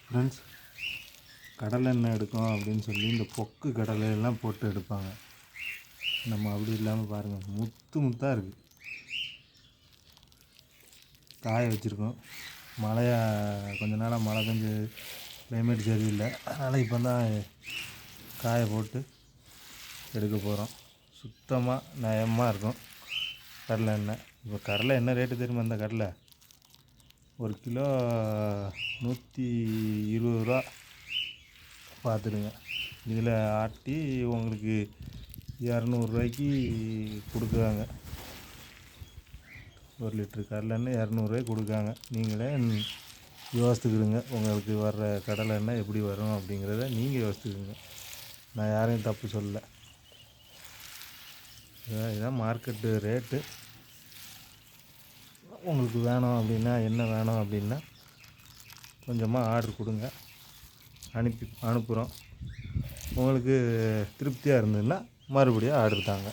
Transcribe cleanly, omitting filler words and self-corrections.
Friends, கடலை எண்ணெய் எடுக்கும் அப்படின்னு சொல்லி இந்த பொக்கு கடலையெல்லாம் போட்டு எடுப்பாங்க. நம்ம அப்படி இல்லாமல் பாருங்கள், முத்து முத்தாக இருக்குது. காய வச்சுருக்கோம். கொஞ்ச நாளாக மழை பெஞ்சு கிளைமேட் சரியில்லை, அதனால் இப்போ தான் காய போட்டு எடுக்க போகிறோம். சுத்தமாக நயமாக இருக்கும் கடலை எண்ணெய். இப்போ கடலை என்ன ரேட்டு தெரியுமா? இந்த கடலை 1 கிலோ 120 ரூபா. பார்த்துடுங்க. இதில் ஆட்டி உங்களுக்கு 200 ரூபாய்க்கு கொடுக்குறாங்க. 1 லிட்ரு கடலை எண்ணெய் 200 ரூபாய்க்கு கொடுக்காங்க. நீங்களே யோசித்துக்கிடுங்க, உங்களுக்கு வர்ற கடலை எண்ணெய் எப்படி வரும் அப்படிங்கிறத நீங்கள் யோசித்துக்குங்க. நான் யாரையும் தப்பு சொல்லலை. இதுதான் மார்க்கெட்டு ரேட்டு. உங்களுக்கு வேணும் அப்படின்னா, என்ன வேணும் அப்படின்னா கொஞ்சமாக ஆர்டர் கொடுங்க, அனுப்புகிறோம். உங்களுக்கு திருப்தியாக இருந்ததுன்னா மறுபடியும் ஆர்டர் தாங்க.